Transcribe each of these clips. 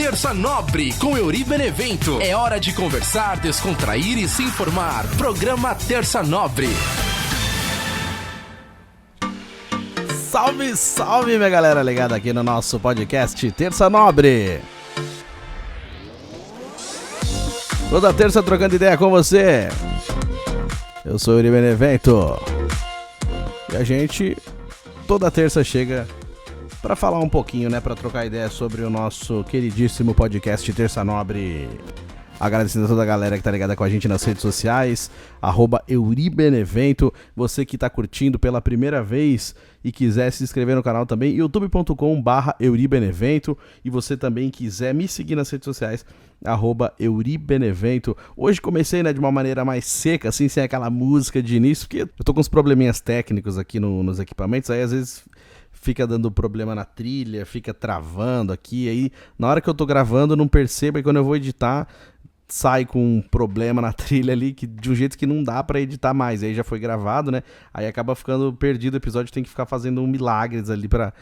Terça Nobre com Euri Benevento. É hora de conversar, descontrair e se informar. Programa Terça Nobre. Salve, salve, minha galera ligada aqui no nosso podcast Terça Nobre. Toda terça trocando ideia com você. Eu sou o Euri Benevento. E a gente toda terça chega para falar um pouquinho, né, para trocar ideia sobre o nosso queridíssimo podcast Terça Nobre. Agradecendo a toda a galera que tá ligada com a gente nas redes sociais, @EuriBenevento. Você que tá curtindo pela primeira vez e quiser se inscrever no canal também, youtube.com/EuriBenevento. E você também quiser me seguir nas redes sociais, @EuriBenevento. Hoje comecei, né, de uma maneira mais seca, assim, sem aquela música de início, porque eu tô com uns probleminhas técnicos aqui nos equipamentos, aí às vezes fica dando problema na trilha, fica travando aqui, aí na hora que eu tô gravando eu não percebo, e quando eu vou editar sai com um problema na trilha ali, que de um jeito que não dá pra editar mais, aí já foi gravado, né, aí acaba ficando perdido o episódio, tem que ficar fazendo milagres ali pra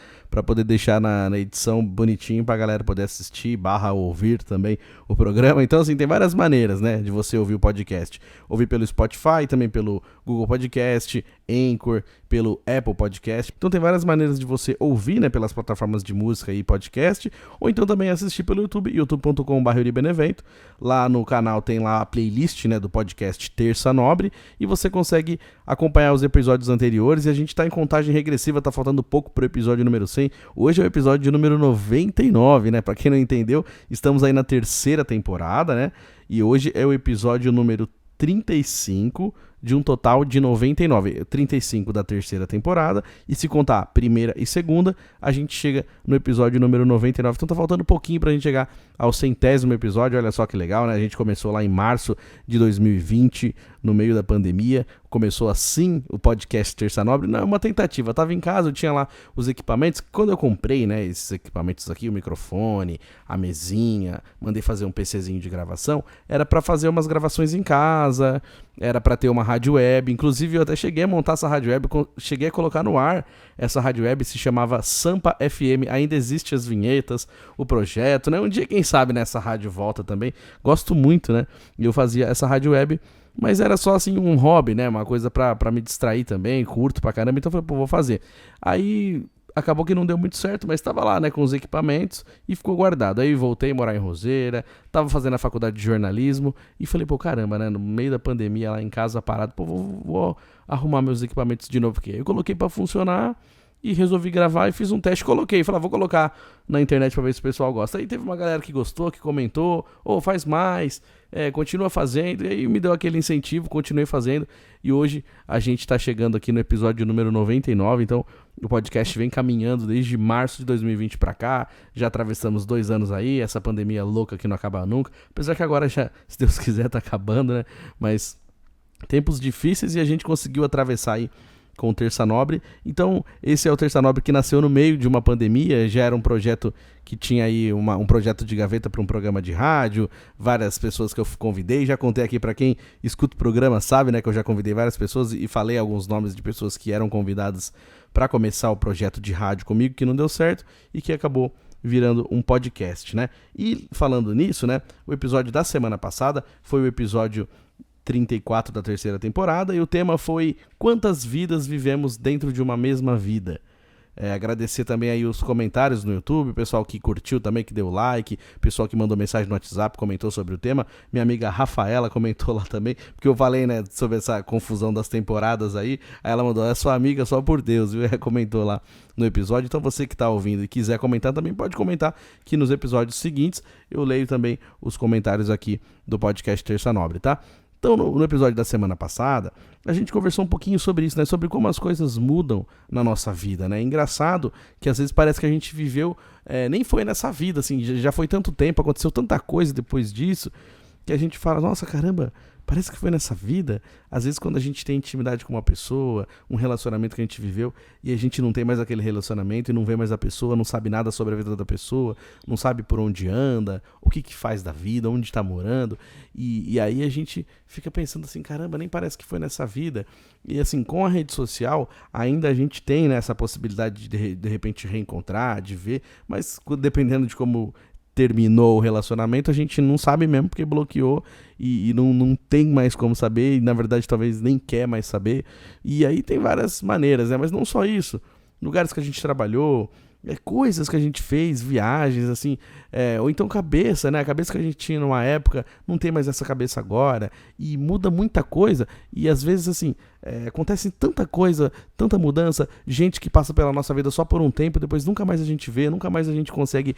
poder deixar na edição bonitinho pra galera poder assistir, ouvir também o programa. Então assim, tem várias maneiras, né, de você ouvir o podcast, ouvir pelo Spotify, também pelo Google Podcast, Anchor, pelo Apple Podcast. Então tem várias maneiras de você ouvir, né, pelas plataformas de música e podcast, ou então também assistir pelo YouTube, youtube.com/EuriBenevento. Lá no canal tem lá a playlist, né, do podcast Terça Nobre, e você consegue acompanhar os episódios anteriores, e a gente tá em contagem regressiva, tá faltando pouco pro episódio número 100. Hoje é o episódio número 99, né, pra quem não entendeu, estamos aí na terceira temporada, né, e hoje é o episódio número 35 de um total de 99, 35 da terceira temporada, e se contar a primeira e segunda, a gente chega no episódio número 99, então tá faltando um pouquinho pra gente chegar ao 100º episódio. Olha só que legal, né, a gente começou lá em março de 2020, no meio da pandemia, começou assim o podcast Terça Nobre, não é uma tentativa, eu tava em casa, eu tinha lá os equipamentos, quando eu comprei, né, esses equipamentos aqui, o microfone, a mesinha, mandei fazer um PCzinho de gravação, era pra fazer umas gravações em casa, era pra ter uma rádio web, inclusive eu até cheguei a montar essa rádio web, cheguei a colocar no ar essa rádio web, se chamava Sampa FM, ainda existe as vinhetas, o projeto, né, um dia quem sabe nessa rádio volta também, gosto muito, né, e eu fazia essa rádio web, mas era só assim um hobby, né, uma coisa pra me distrair também, curto pra caramba, então eu falei, pô, vou fazer. Aí acabou que não deu muito certo, mas tava lá, né, com os equipamentos e ficou guardado. Aí voltei a morar em Roseira, tava fazendo a faculdade de jornalismo e falei, pô, caramba, né, no meio da pandemia lá em casa parado, pô, vou arrumar meus equipamentos de novo, porque eu coloquei pra funcionar e resolvi gravar e fiz um teste, coloquei, falei, vou colocar na internet pra ver se o pessoal gosta. Aí teve uma galera que gostou, que comentou, faz mais, continua fazendo, e aí me deu aquele incentivo, continuei fazendo, e hoje a gente tá chegando aqui no episódio número 99, então o podcast vem caminhando desde março de 2020 pra cá, já atravessamos 2 anos aí, essa pandemia louca que não acaba nunca, apesar que agora já, se Deus quiser, tá acabando, né, mas tempos difíceis e a gente conseguiu atravessar aí com o Terça Nobre. Então esse é o Terça Nobre que nasceu no meio de uma pandemia, já era um projeto que tinha aí um projeto de gaveta para um programa de rádio, várias pessoas que eu convidei, já contei aqui para quem escuta o programa sabe, né, que eu já convidei várias pessoas e falei alguns nomes de pessoas que eram convidadas para começar o projeto de rádio comigo, que não deu certo e que acabou virando um podcast, né? E falando nisso, né, o episódio da semana passada foi o episódio 34 da terceira temporada, e o tema foi quantas vidas vivemos dentro de uma mesma vida. Agradecer também aí os comentários no YouTube, o pessoal que curtiu também, que deu like, o pessoal que mandou mensagem no WhatsApp, comentou sobre o tema, minha amiga Rafaela comentou lá também, porque eu falei, né, sobre essa confusão das temporadas aí ela mandou, é sua amiga só por Deus, viu? Comentou lá no episódio, então você que tá ouvindo e quiser comentar também pode comentar, que nos episódios seguintes eu leio também os comentários aqui do podcast Terça Nobre, tá? Então, no episódio da semana passada, a gente conversou um pouquinho sobre isso, né? Sobre como as coisas mudam na nossa vida, né? É engraçado que às vezes parece que a gente viveu, nem foi nessa vida, assim, já foi tanto tempo, aconteceu tanta coisa depois disso, que a gente fala, nossa, caramba, parece que foi nessa vida. Às vezes quando a gente tem intimidade com uma pessoa, um relacionamento que a gente viveu, e a gente não tem mais aquele relacionamento e não vê mais a pessoa, não sabe nada sobre a vida da pessoa, não sabe por onde anda, o que faz da vida, onde está morando, e aí a gente fica pensando assim, caramba, nem parece que foi nessa vida. E assim, com a rede social, ainda a gente tem, né, essa possibilidade de repente reencontrar, de ver, mas dependendo de como terminou o relacionamento, a gente não sabe mesmo porque bloqueou e não tem mais como saber, e na verdade talvez nem quer mais saber. E aí tem várias maneiras, né? Mas não só isso. Lugares que a gente trabalhou, coisas que a gente fez, viagens, assim, ou então cabeça, né? A cabeça que a gente tinha numa época, não tem mais essa cabeça agora, e muda muita coisa, e às vezes, assim, acontece tanta coisa, tanta mudança, gente que passa pela nossa vida só por um tempo, depois nunca mais a gente vê, nunca mais a gente consegue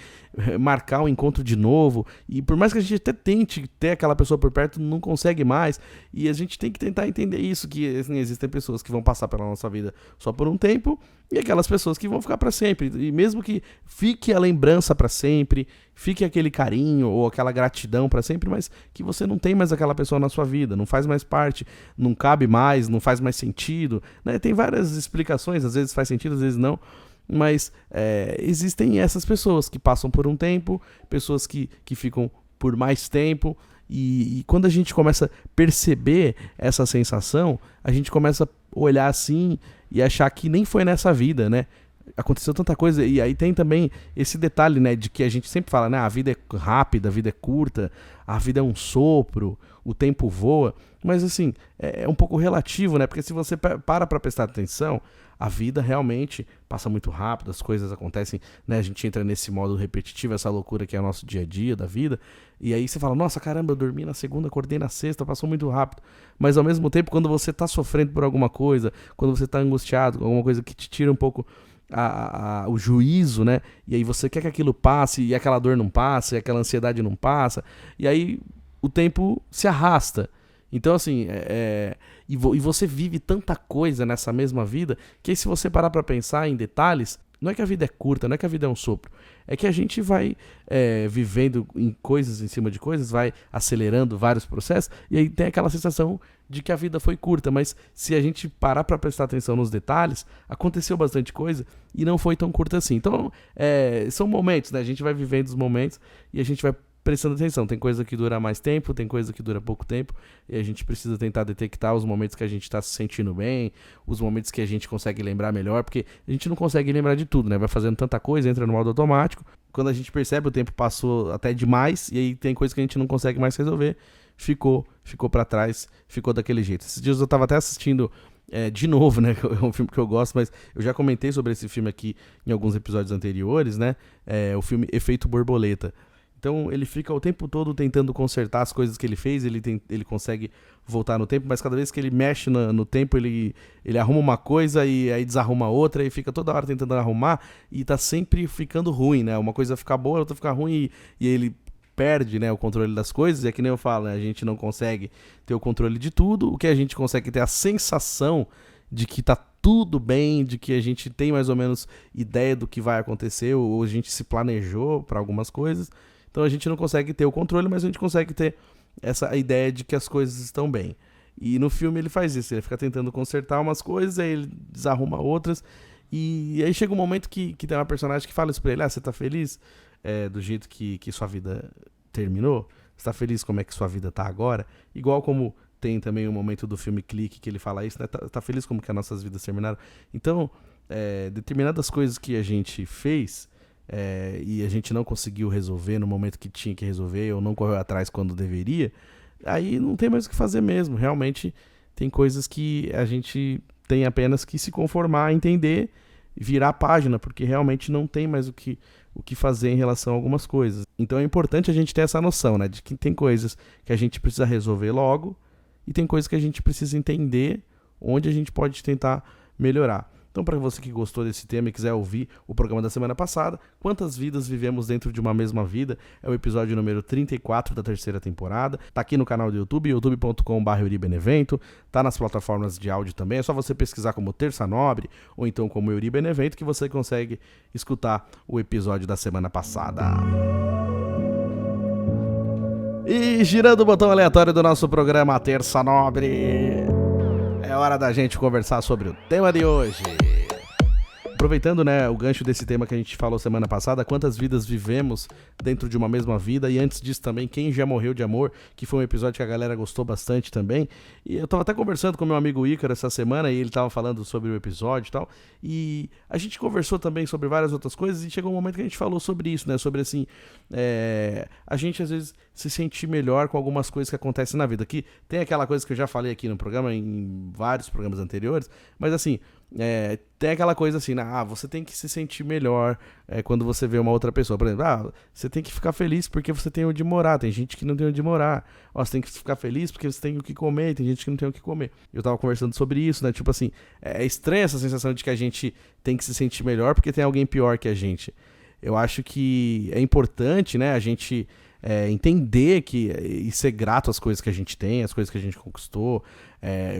marcar um encontro de novo, e por mais que a gente até tente ter aquela pessoa por perto, não consegue mais, e a gente tem que tentar entender isso, que assim, existem pessoas que vão passar pela nossa vida só por um tempo, e aquelas pessoas que vão ficar para sempre, e mesmo que fique a lembrança para sempre, fique aquele carinho ou aquela gratidão para sempre, mas que você não tem mais aquela pessoa na sua vida, não faz mais parte, não cabe mais, não faz mais sentido, né? Tem várias explicações, às vezes faz sentido, às vezes não, mas existem essas pessoas que passam por um tempo, pessoas que ficam por mais tempo, e quando a gente começa a perceber essa sensação, a gente começa a olhar assim e achar que nem foi nessa vida, né? Aconteceu tanta coisa, e aí tem também esse detalhe, né, de que a gente sempre fala, né, a vida é rápida, a vida é curta, a vida é um sopro, o tempo voa, mas assim, é um pouco relativo, né, porque se você para pra prestar atenção, a vida realmente passa muito rápido, as coisas acontecem, né, a gente entra nesse modo repetitivo, essa loucura que é o nosso dia a dia da vida, e aí você fala, nossa, caramba, eu dormi na segunda, acordei na sexta, passou muito rápido, mas ao mesmo tempo, quando você tá sofrendo por alguma coisa, quando você tá angustiado, alguma coisa que te tira um pouco o juízo, né? E aí você quer que aquilo passe e aquela dor não passa, e aquela ansiedade não passa, e aí o tempo se arrasta. Então, assim, e você vive tanta coisa nessa mesma vida, que aí se você parar pra pensar em detalhes, não é que a vida é curta, não é que a vida é um sopro, é que a gente vai vivendo em coisas em cima de coisas, vai acelerando vários processos, e aí tem aquela sensação de que a vida foi curta, mas se a gente parar para prestar atenção nos detalhes, aconteceu bastante coisa e não foi tão curta assim. Então, são momentos, né? A gente vai vivendo os momentos e a gente vai prestando atenção. Tem coisa que dura mais tempo, tem coisa que dura pouco tempo, e a gente precisa tentar detectar os momentos que a gente está se sentindo bem, os momentos que a gente consegue lembrar melhor, porque a gente não consegue lembrar de tudo, né? Vai fazendo tanta coisa, entra no modo automático. Quando a gente percebe, o tempo passou até demais, e aí tem coisa que a gente não consegue mais resolver, ficou para trás, ficou daquele jeito. Esses dias eu tava até assistindo de novo, né? É um filme que eu gosto, mas eu já comentei sobre esse filme aqui em alguns episódios anteriores, né? O filme Efeito Borboleta. Então ele fica o tempo todo tentando consertar as coisas que ele fez, ele consegue voltar no tempo, mas cada vez que ele mexe no tempo, ele arruma uma coisa e aí desarruma outra, e fica toda hora tentando arrumar, e tá sempre ficando ruim, né? Uma coisa fica boa, outra fica ruim, e ele perde, né, o controle das coisas, e é que nem eu falo, né, a gente não consegue ter o controle de tudo, o que a gente consegue ter a sensação de que tá tudo bem, de que a gente tem mais ou menos ideia do que vai acontecer, ou a gente se planejou para algumas coisas. Então a gente não consegue ter o controle, mas a gente consegue ter essa ideia de que as coisas estão bem. E no filme ele faz isso, ele fica tentando consertar umas coisas, aí ele desarruma outras, e aí chega um momento que tem uma personagem que fala isso pra ele, você tá feliz do jeito que sua vida terminou? Você tá feliz como é que sua vida tá agora? Igual como tem também um momento do filme Clique que ele fala isso, né? Tá feliz como que as nossas vidas terminaram? Então, determinadas coisas que a gente fez... e a gente não conseguiu resolver no momento que tinha que resolver, ou não correu atrás quando deveria, aí não tem mais o que fazer mesmo. Realmente tem coisas que a gente tem apenas que se conformar, entender, virar a página, porque realmente não tem mais o que fazer em relação a algumas coisas. Então é importante a gente ter essa noção, né, de que tem coisas que a gente precisa resolver logo, e tem coisas que a gente precisa entender onde a gente pode tentar melhorar. Então, para você que gostou desse tema e quiser ouvir o programa da semana passada, Quantas Vidas Vivemos Dentro de uma Mesma Vida, é o episódio número 34 da terceira temporada. Tá aqui no canal do YouTube, youtube.com/euribenevento, tá nas plataformas de áudio também, é só você pesquisar como Terça Nobre, ou então como Euri Benevento, que você consegue escutar o episódio da semana passada. E girando o botão aleatório do nosso programa Terça Nobre, é hora da gente conversar sobre o tema de hoje. O Aproveitando, né, o gancho desse tema que a gente falou semana passada, quantas vidas vivemos dentro de uma mesma vida, e antes disso também, quem já morreu de amor, que foi um episódio que a galera gostou bastante também. E eu tava até conversando com meu amigo Ícaro essa semana, e ele tava falando sobre o episódio e tal, e a gente conversou também sobre várias outras coisas, e chegou um momento que a gente falou sobre isso, né, sobre assim, a gente às vezes se sentir melhor com algumas coisas que acontecem na vida. Que tem aquela coisa que eu já falei aqui no programa, em vários programas anteriores, mas assim, tem aquela coisa assim, né? Você tem que se sentir melhor quando você vê uma outra pessoa. Por exemplo, você tem que ficar feliz porque você tem onde morar. Tem gente que não tem onde morar. Você tem que ficar feliz porque você tem o que comer. Tem gente que não tem o que comer. Eu tava conversando sobre isso, né? Tipo assim, é estranha essa sensação de que a gente tem que se sentir melhor porque tem alguém pior que a gente. Eu acho que é importante, né, a gente entender e ser grato às coisas que a gente tem, às coisas que a gente conquistou,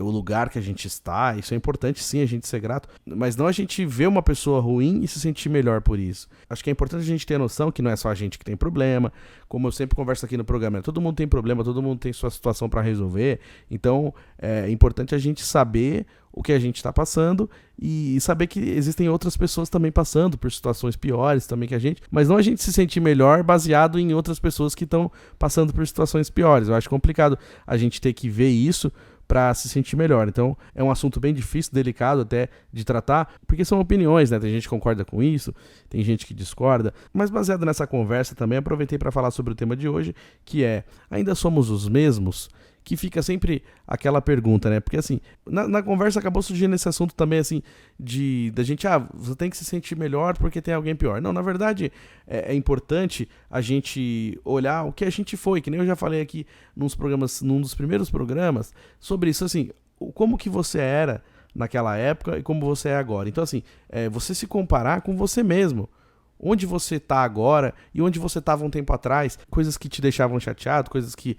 o lugar que a gente está. Isso é importante, sim, a gente ser grato, mas não a gente ver uma pessoa ruim e se sentir melhor por isso. Acho que é importante a gente ter a noção que não é só a gente que tem problema, como eu sempre converso aqui no programa, todo mundo tem problema, todo mundo tem sua situação para resolver, então é importante a gente saber o que a gente está passando e saber que existem outras pessoas também passando por situações piores também que a gente, mas não a gente se sentir melhor baseado em outras pessoas que estão passando por situações piores. Eu acho complicado a gente ter que ver isso para se sentir melhor. Então é um assunto bem difícil, delicado até de tratar, porque são opiniões, né? Tem gente que concorda com isso, tem gente que discorda, mas baseado nessa conversa também aproveitei para falar sobre o tema de hoje, que é: ainda somos os mesmos? Que fica sempre aquela pergunta, né? Porque assim, na conversa acabou surgindo esse assunto também, assim, da gente, você tem que se sentir melhor porque tem alguém pior. Não, na verdade, é importante a gente olhar o que a gente foi, que nem eu já falei aqui num dos primeiros programas, sobre isso, assim, como que você era naquela época e como você é agora. Então, assim, você se comparar com você mesmo. Onde você está agora e onde você estava um tempo atrás, coisas que te deixavam chateado, coisas que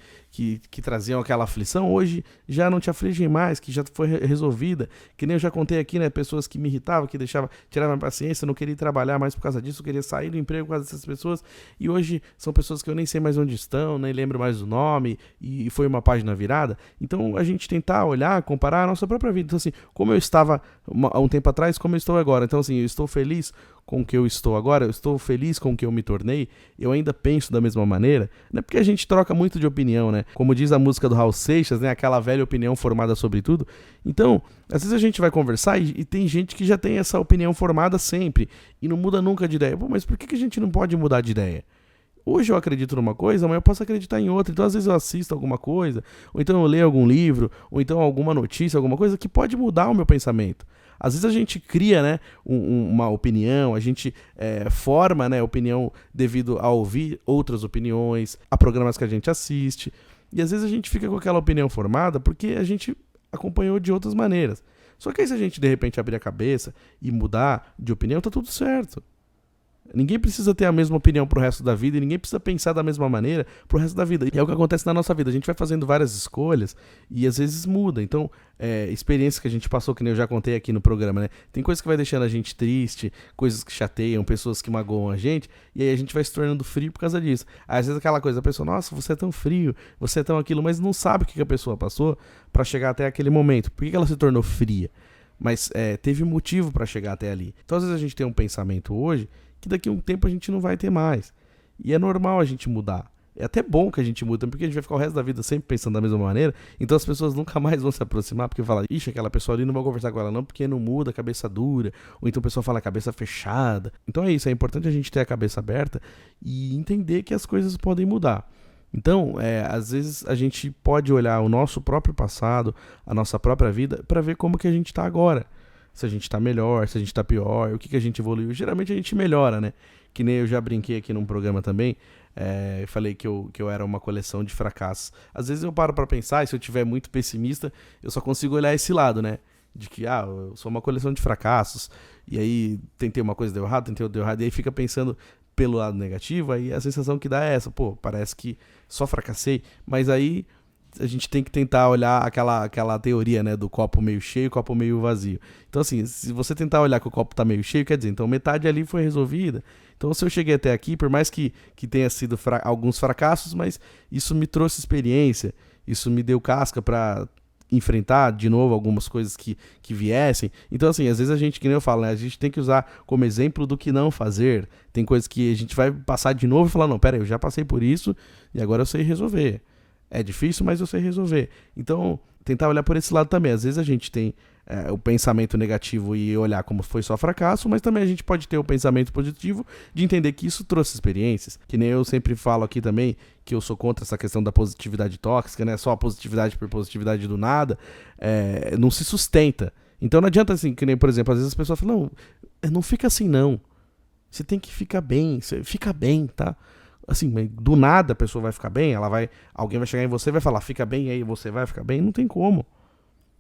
traziam aquela aflição, hoje já não te afligem mais, que já foi resolvida, que nem eu já contei aqui, né, pessoas que me irritavam, que tiravam a paciência, não queria trabalhar mais por causa disso, queria sair do emprego por causa dessas pessoas, e hoje são pessoas que eu nem sei mais onde estão, nem lembro mais o nome, e foi uma página virada. Então a gente tentar olhar, comparar a nossa própria vida. Então assim, como eu estava há um tempo atrás, como eu estou agora. Então assim, eu estou feliz com o que eu estou agora, eu estou feliz com o que eu me tornei, eu ainda penso da mesma maneira, né? Porque a gente troca muito de opinião, né? Como diz a música do Raul Seixas, né? Aquela velha opinião formada sobre tudo. Então, às vezes a gente vai conversar e tem gente que já tem essa opinião formada sempre e não muda nunca de ideia. Pô, mas por que a gente não pode mudar de ideia? Hoje eu acredito numa coisa, amanhã eu posso acreditar em outra. Então, às vezes eu assisto alguma coisa, ou então eu leio algum livro, ou então alguma notícia, alguma coisa que pode mudar o meu pensamento. Às vezes a gente cria, né, uma opinião, a gente forma, né, opinião devido a ouvir outras opiniões, a programas que a gente assiste. E às vezes a gente fica com aquela opinião formada porque a gente acompanhou de outras maneiras. Só que aí se a gente de repente abrir a cabeça e mudar de opinião, tá tudo certo. Ninguém precisa ter a mesma opinião pro resto da vida e ninguém precisa pensar da mesma maneira pro resto da vida. E é o que acontece na nossa vida. A gente vai fazendo várias escolhas e às vezes muda. Então, experiências que a gente passou, que nem eu já contei aqui no programa, né? Tem coisas que vai deixando a gente triste, coisas que chateiam, pessoas que magoam a gente, e aí a gente vai se tornando frio por causa disso. Aí, às vezes aquela coisa, a pessoa, nossa, você é tão frio, você é tão aquilo, mas não sabe o que a pessoa passou pra chegar até aquele momento. Por que ela se tornou fria? Mas teve motivo pra chegar até ali. Então, às vezes a gente tem um pensamento hoje que daqui a um tempo a gente não vai ter mais. E é normal a gente mudar. É até bom que a gente muda, porque a gente vai ficar o resto da vida sempre pensando da mesma maneira, então as pessoas nunca mais vão se aproximar, porque fala, ixi, aquela pessoa ali não vou conversar com ela não, porque não muda, cabeça dura, ou então a pessoa fala cabeça fechada. Então é isso, é importante a gente ter a cabeça aberta e entender que as coisas podem mudar. Então, às vezes a gente pode olhar o nosso próprio passado, a nossa própria vida, para ver como que a gente está agora. Se a gente tá melhor, se a gente tá pior, o que a gente evoluiu. Geralmente a gente melhora, né? Que nem eu já brinquei aqui num programa também, falei que eu era uma coleção de fracassos. Às vezes eu paro pra pensar, e se eu estiver muito pessimista, eu só consigo olhar esse lado, né? De que, eu sou uma coleção de fracassos, e aí tentei uma coisa, deu errado, tentei outra, deu errado, e aí fica pensando pelo lado negativo, aí a sensação que dá é essa, pô, parece que só fracassei, mas aí a gente tem que tentar olhar aquela teoria, né, do copo meio cheio e copo meio vazio. Então, assim, se você tentar olhar que o copo tá meio cheio, quer dizer, então metade ali foi resolvida. Então, se eu cheguei até aqui, por mais que tenha sido alguns fracassos, mas isso me trouxe experiência, isso me deu casca para enfrentar de novo algumas coisas que viessem. Então, assim, às vezes a gente, que nem eu falo, né, a gente tem que usar como exemplo do que não fazer. Tem coisas que a gente vai passar de novo e falar, não, pera aí, eu já passei por isso e agora eu sei resolver. É difícil, mas eu sei resolver. Então, tentar olhar por esse lado também. Às vezes a gente tem o pensamento negativo e olhar como foi só fracasso, mas também a gente pode ter o pensamento positivo de entender que isso trouxe experiências. Que nem eu sempre falo aqui também, que eu sou contra essa questão da positividade tóxica, né? Só a positividade por positividade do nada, não se sustenta. Então não adianta assim, que nem, por exemplo, às vezes as pessoas falam, não fica assim não. Você tem que ficar bem, você fica bem, tá? Assim, do nada a pessoa vai ficar bem, alguém vai chegar em você e vai falar, fica bem, e aí você vai ficar bem, não tem como.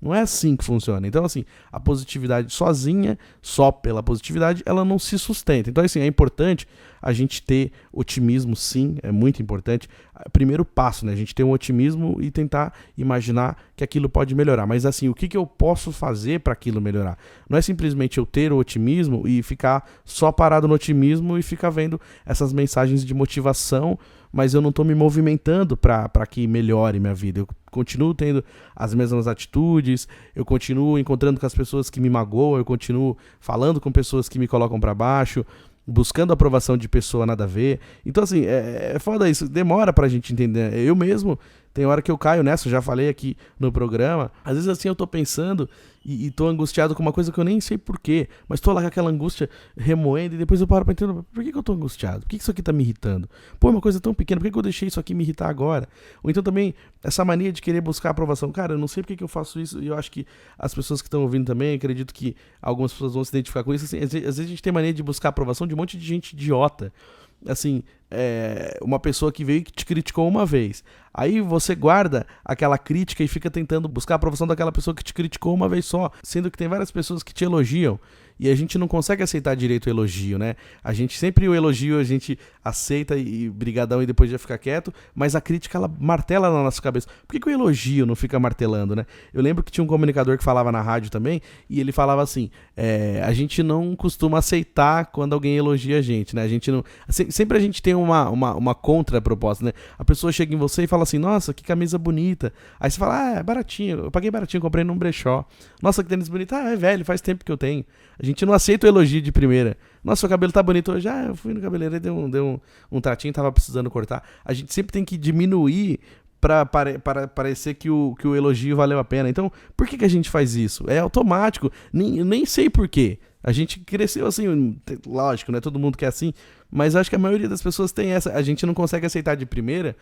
Não é assim que funciona. Então, assim, a positividade sozinha, só pela positividade, ela não se sustenta. Então, assim, é importante a gente ter otimismo, sim, é muito importante. Primeiro passo, né? A gente ter um otimismo e tentar imaginar que aquilo pode melhorar. Mas, assim, o que eu posso fazer para aquilo melhorar? Não é simplesmente eu ter o otimismo e ficar só parado no otimismo e ficar vendo essas mensagens de motivação, mas eu não estou me movimentando para que melhore minha vida. Eu continuo tendo as mesmas atitudes, eu continuo encontrando com as pessoas que me magoam, eu continuo falando com pessoas que me colocam para baixo, buscando a aprovação de pessoa nada a ver. Então, assim, é foda isso, demora pra gente entender. Eu mesmo, tem hora que eu caio nessa, eu já falei aqui no programa. Às vezes, assim, eu tô pensando e tô angustiado com uma coisa que eu nem sei porquê, mas tô lá com aquela angústia remoendo e depois eu paro pra entender, por que eu tô angustiado? Por que isso aqui tá me irritando? Pô, é uma coisa tão pequena, por que eu deixei isso aqui me irritar agora? Ou então também, essa mania de querer buscar aprovação. Cara, eu não sei por que eu faço isso e eu acho que as pessoas que estão ouvindo também, acredito que algumas pessoas vão se identificar com isso. Assim, às vezes a gente tem mania de buscar aprovação de um monte de gente idiota. Assim, uma pessoa que veio e te criticou uma vez. Aí você guarda aquela crítica e fica tentando buscar a aprovação daquela pessoa que te criticou uma vez só, sendo que tem várias pessoas que te elogiam. E a gente não consegue aceitar direito o elogio, né? A gente sempre o elogio, a gente aceita e brigadão e depois já fica quieto, mas a crítica, ela martela na nossa cabeça. Por que o elogio não fica martelando, né? Eu lembro que tinha um comunicador que falava na rádio também, e ele falava assim, a gente não costuma aceitar quando alguém elogia a gente, né? A gente não... Sempre a gente tem uma contraproposta, né? A pessoa chega em você e fala assim, nossa, que camisa bonita. Aí você fala, é baratinho, eu paguei baratinho, comprei num brechó. Nossa, que tênis bonito. É velho, faz tempo que eu tenho. A gente não aceita o elogio de primeira. Nossa, seu cabelo tá bonito hoje. Eu fui no cabeleireiro, deu um tratinho, tava precisando cortar. A gente sempre tem que diminuir para parecer que o elogio valeu a pena. Então, por que a gente faz isso? É automático. Nem sei por quê. A gente cresceu assim, lógico, não é todo mundo que é assim, mas acho que a maioria das pessoas tem essa. A gente não consegue aceitar de primeira,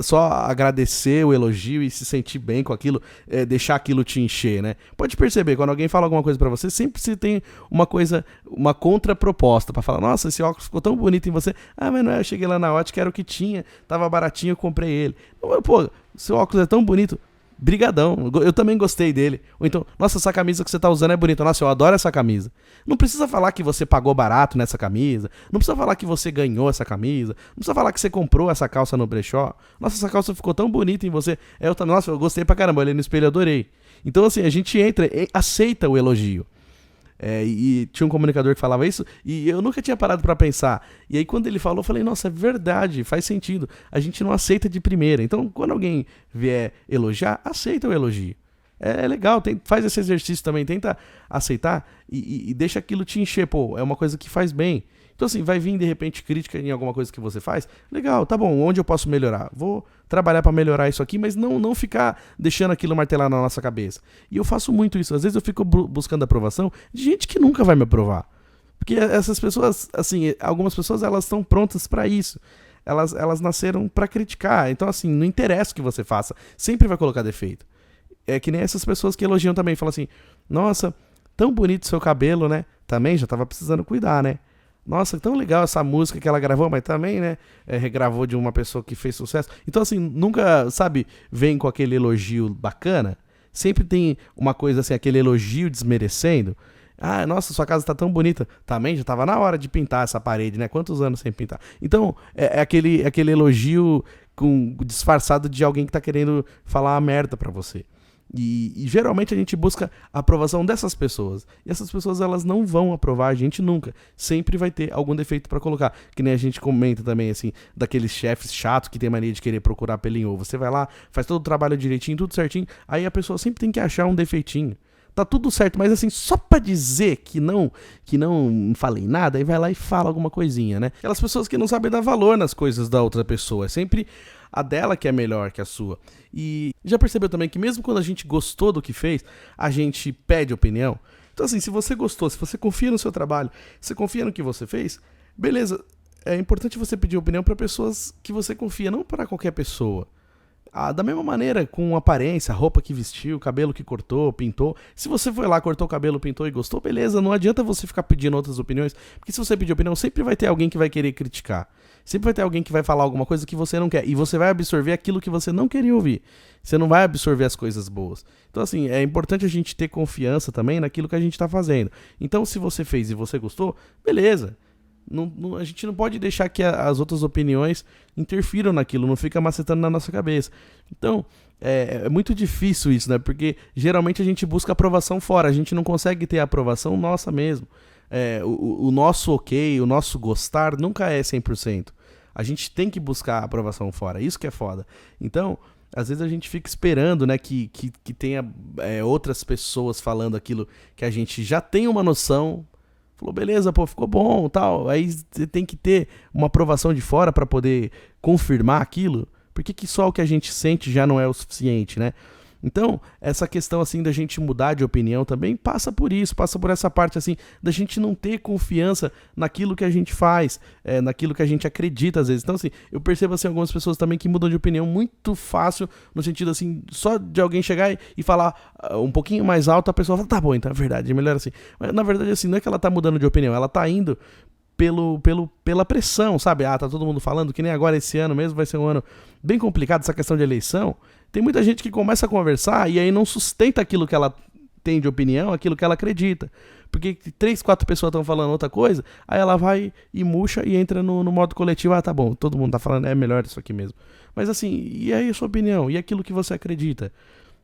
só agradecer o elogio e se sentir bem com aquilo, deixar aquilo te encher, né? Pode perceber, quando alguém fala alguma coisa pra você, sempre se tem uma contraproposta pra falar, nossa, esse óculos ficou tão bonito em você. Mas não é, eu cheguei lá na ótica, era o que tinha, tava baratinho, eu comprei ele. Pô, seu óculos é tão bonito. Brigadão, eu também gostei dele. Ou então, nossa, essa camisa que você tá usando é bonita. Nossa, eu adoro essa camisa. Não precisa falar que você pagou barato nessa camisa. Não precisa falar que você ganhou essa camisa. Não precisa falar que você comprou essa calça no brechó. Nossa, essa calça ficou tão bonita em você. Eu também, nossa, eu gostei pra caramba. Olhei no espelho, adorei. Então, assim, a gente entra e aceita o elogio. E tinha um comunicador que falava isso e eu nunca tinha parado pra pensar. E aí quando ele falou, eu falei, nossa, é verdade, faz sentido. A gente não aceita de primeira. Então quando alguém vier elogiar, aceita o elogio. É legal, faz esse exercício também, tenta aceitar e deixa aquilo te encher. Pô, é uma coisa que faz bem. Então assim, vai vir de repente crítica em alguma coisa que você faz. Legal, tá bom, onde eu posso melhorar? Vou trabalhar pra melhorar isso aqui, mas não ficar deixando aquilo martelar na nossa cabeça. E eu faço muito isso. Às vezes eu fico buscando aprovação de gente que nunca vai me aprovar. Porque essas pessoas, assim, algumas pessoas, elas estão prontas pra isso. Elas nasceram pra criticar. Então assim, não interessa o que você faça. Sempre vai colocar defeito. É que nem essas pessoas que elogiam também. Falam assim, nossa, tão bonito seu cabelo, né? Também já tava precisando cuidar, né? Nossa, tão legal essa música que ela gravou, mas também, né, regravou de uma pessoa que fez sucesso. Então, assim, nunca, sabe, vem com aquele elogio bacana. Sempre tem uma coisa assim, aquele elogio desmerecendo. Nossa, sua casa tá tão bonita. Também já tava na hora de pintar essa parede, né? Quantos anos sem pintar? Então, é aquele elogio disfarçado de alguém que tá querendo falar uma merda pra você. E geralmente a gente busca a aprovação dessas pessoas. E essas pessoas, elas não vão aprovar a gente nunca. Sempre vai ter algum defeito pra colocar. Que nem a gente comenta também, assim, daqueles chefes chatos que tem mania de querer procurar pelo em ovo. Você vai lá, faz todo o trabalho direitinho, tudo certinho. Aí a pessoa sempre tem que achar um defeitinho. Tá tudo certo, mas assim, só pra dizer que não falei nada, aí vai lá e fala alguma coisinha, né? Aquelas pessoas que não sabem dar valor nas coisas da outra pessoa. É sempre a dela que é melhor que a sua. E já percebeu também que mesmo quando a gente gostou do que fez, a gente pede opinião? Então assim, se você gostou, se você confia no seu trabalho, se você confia no que você fez, beleza, é importante você pedir opinião para pessoas que você confia, não para qualquer pessoa. Da mesma maneira, com aparência, roupa que vestiu, cabelo que cortou, pintou. Se você foi lá, cortou o cabelo, pintou e gostou, beleza, não adianta você ficar pedindo outras opiniões, porque se você pedir opinião, sempre vai ter alguém que vai querer criticar. Sempre vai ter alguém que vai falar alguma coisa que você não quer. E você vai absorver aquilo que você não queria ouvir. Você não vai absorver as coisas boas. Então, assim, é importante a gente ter confiança também naquilo que a gente tá fazendo. Então, se você fez e você gostou, beleza. A gente não pode deixar que as outras opiniões interfiram naquilo, não fica macetando na nossa cabeça. Então, é muito difícil isso, né? Porque geralmente a gente busca aprovação fora, a gente não consegue ter a aprovação nossa mesmo. O nosso ok, o nosso gostar nunca é 100%. A gente tem que buscar a aprovação fora, isso que é foda. Então, às vezes a gente fica esperando, né, que tenha outras pessoas falando aquilo que a gente já tem uma noção. Falou, beleza, pô, ficou bom, tal. Aí você tem que ter uma aprovação de fora pra poder confirmar aquilo. Por que só o que a gente sente já não é o suficiente, né? Então, essa questão, assim, da gente mudar de opinião também passa por isso, passa por essa parte, assim, da gente não ter confiança naquilo que a gente faz, naquilo que a gente acredita, às vezes. Então, assim, eu percebo, assim, algumas pessoas também que mudam de opinião muito fácil, no sentido, assim, só de alguém chegar e falar um pouquinho mais alto, a pessoa fala, tá bom, então é verdade, é melhor assim. Mas, na verdade, assim, não é que ela tá mudando de opinião, ela tá indo pela pressão, sabe? Tá todo mundo falando que nem agora esse ano mesmo vai ser um ano bem complicado, essa questão de eleição. Tem muita gente que começa a conversar e aí não sustenta aquilo que ela tem de opinião, aquilo que ela acredita. Porque 3, 4 pessoas estão falando outra coisa, aí ela vai e murcha e entra no modo coletivo. Tá bom, todo mundo tá falando, é melhor isso aqui mesmo. Mas assim, e aí a sua opinião? E aquilo que você acredita?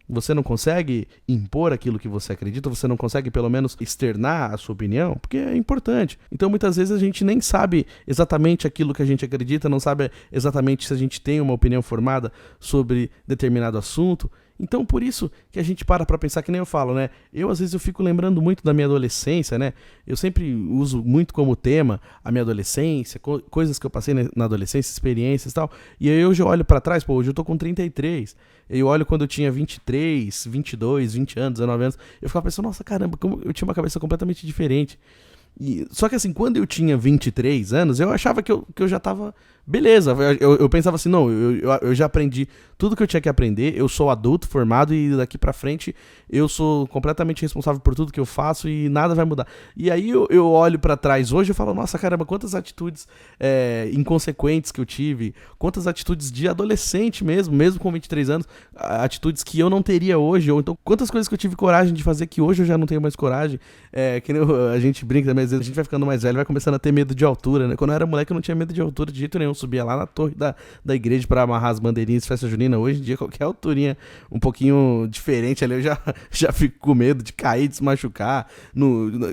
Você não consegue impor aquilo que você acredita, você não consegue pelo menos externar a sua opinião, porque é importante. Então muitas vezes a gente nem sabe exatamente aquilo que a gente acredita, não sabe exatamente se a gente tem uma opinião formada sobre determinado assunto. Então por isso que a gente para pra pensar, que nem eu falo, né? Às vezes eu fico lembrando muito da minha adolescência, né? Eu sempre uso muito como tema a minha adolescência, coisas que eu passei na adolescência, experiências e tal. E aí hoje eu olho pra trás, hoje eu tô com 33. Eu olho quando eu tinha 23, 22, 20 anos, 19 anos. Eu ficava pensando, nossa, caramba, como eu tinha uma cabeça completamente diferente. Só que assim, quando eu tinha 23 anos, eu achava que eu já tava... Beleza, eu pensava assim, não, eu já aprendi tudo que eu tinha que aprender, eu sou adulto, formado, e daqui pra frente eu sou completamente responsável por tudo que eu faço e nada vai mudar. E aí eu olho pra trás hoje e falo, nossa, caramba, quantas atitudes inconsequentes que eu tive, quantas atitudes de adolescente mesmo com 23 anos, atitudes que eu não teria hoje, ou então quantas coisas que eu tive coragem de fazer que hoje eu já não tenho mais coragem. Que nem a gente brinca também, às vezes a gente vai ficando mais velho, vai começando a ter medo de altura, né? Quando eu era moleque eu não tinha medo de altura de jeito nenhum, subia lá na torre da igreja pra amarrar as bandeirinhas de festa junina. Hoje em dia qualquer alturinha um pouquinho diferente ali eu já fico com medo de cair, de se machucar.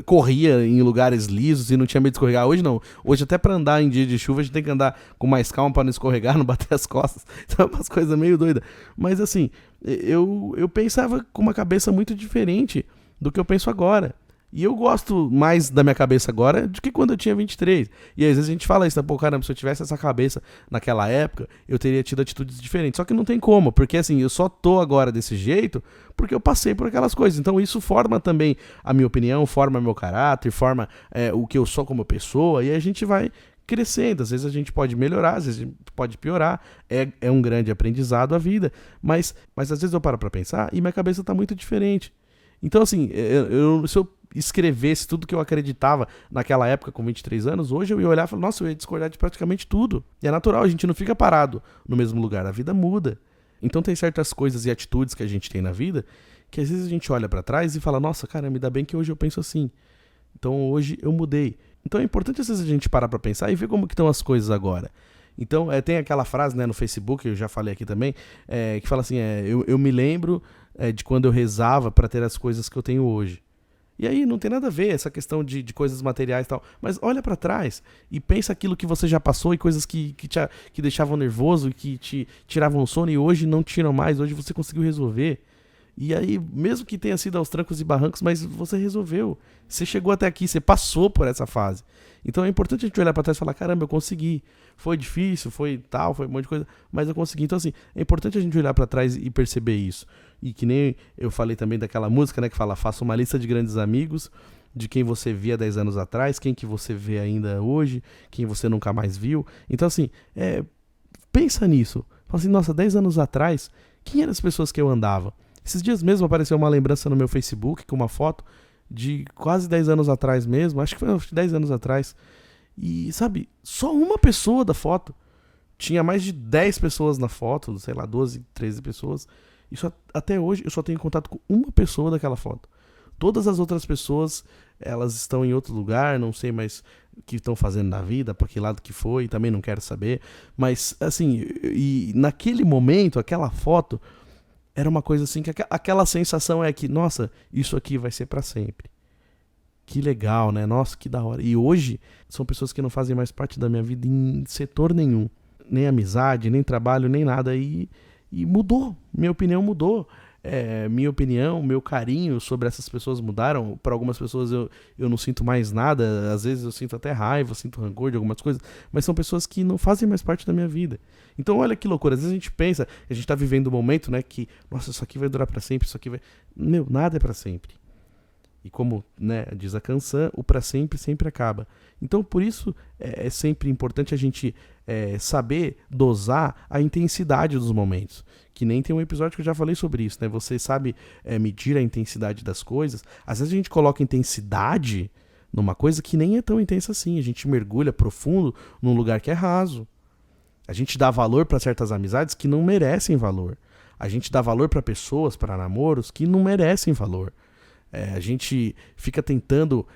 Corria em lugares lisos e não tinha medo de escorregar. Hoje não, hoje até pra andar em dia de chuva a gente tem que andar com mais calma pra não escorregar, não bater as costas. Então é umas coisas meio doidas. Mas assim, eu pensava com uma cabeça muito diferente do que eu penso agora. E eu gosto mais da minha cabeça agora do que quando eu tinha 23. E às vezes a gente fala isso, né? Pô, caramba, se eu tivesse essa cabeça naquela época, eu teria tido atitudes diferentes. Só que não tem como, porque assim, eu só tô agora desse jeito porque eu passei por aquelas coisas. Então isso forma também a minha opinião, forma meu caráter, forma o que eu sou como pessoa, e a gente vai crescendo. Às vezes a gente pode melhorar, às vezes a gente pode piorar. É um grande aprendizado a vida. Mas às vezes eu paro pra pensar e minha cabeça tá muito diferente. Então assim, se eu escrevesse tudo que eu acreditava naquela época com 23 anos, hoje eu ia olhar e falar, nossa, eu ia discordar de praticamente tudo. E é natural, a gente não fica parado no mesmo lugar, a vida muda. Então tem certas coisas e atitudes que a gente tem na vida que às vezes a gente olha pra trás e fala, nossa, cara, me dá bem que hoje eu penso assim. Então hoje eu mudei. Então é importante às vezes a gente parar pra pensar e ver como que estão as coisas agora. Então, tem aquela frase, né, no Facebook, eu já falei aqui também, que fala assim, eu me lembro de quando eu rezava para ter as coisas que eu tenho hoje. E aí não tem nada a ver essa questão de coisas materiais e tal. Mas olha pra trás e pensa aquilo que você já passou e coisas que deixavam nervoso e que te tiravam o sono e hoje não tiram mais, hoje você conseguiu resolver. E aí, mesmo que tenha sido aos trancos e barrancos, mas você resolveu. Você chegou até aqui, você passou por essa fase. Então é importante a gente olhar pra trás e falar, caramba, eu consegui. Foi difícil, foi tal, foi um monte de coisa, mas eu consegui. Então assim, é importante a gente olhar pra trás e perceber isso. E que nem eu falei também daquela música, né, que fala, faça uma lista de grandes amigos, de quem você via 10 anos atrás, quem que você vê ainda hoje, quem você nunca mais viu. Então assim, pensa nisso. Fala assim, nossa, 10 anos atrás, quem eram as pessoas que eu andava? Esses dias mesmo apareceu uma lembrança no meu Facebook com uma foto de quase 10 anos atrás mesmo, acho que foi 10 anos atrás. E, sabe, só uma pessoa da foto. Tinha mais de 10 pessoas na foto, sei lá, 12, 13 pessoas. E até hoje eu só tenho contato com uma pessoa daquela foto. Todas as outras pessoas, elas estão em outro lugar, não sei mais o que estão fazendo na vida, para que lado que foi, também não quero saber. Mas, assim, e naquele momento, aquela foto, era uma coisa assim, que aquela sensação é que, nossa, isso aqui vai ser pra sempre. Que legal, né? Nossa, que da hora. E hoje, são pessoas que não fazem mais parte da minha vida em setor nenhum. Nem amizade, nem trabalho, nem nada. E mudou. Minha opinião mudou. Minha opinião, meu carinho sobre essas pessoas mudaram. Para algumas pessoas eu não sinto mais nada. Às vezes eu sinto até raiva, sinto rancor de algumas coisas. Mas são pessoas que não fazem mais parte da minha vida. Então olha que loucura. Às vezes a gente pensa, a gente tá vivendo um momento, né, que, nossa, isso aqui vai durar para sempre, isso aqui vai... Meu, nada é para sempre. E como, né, diz a canção, o para sempre sempre acaba. Então, por isso, é sempre importante a gente saber dosar a intensidade dos momentos. Que nem tem um episódio que eu já falei sobre isso, né? Você sabe medir a intensidade das coisas. Às vezes a gente coloca intensidade numa coisa que nem é tão intensa assim. A gente mergulha profundo num lugar que é raso. A gente dá valor para certas amizades que não merecem valor. A gente dá valor para pessoas, para namoros que não merecem valor. A gente fica tentando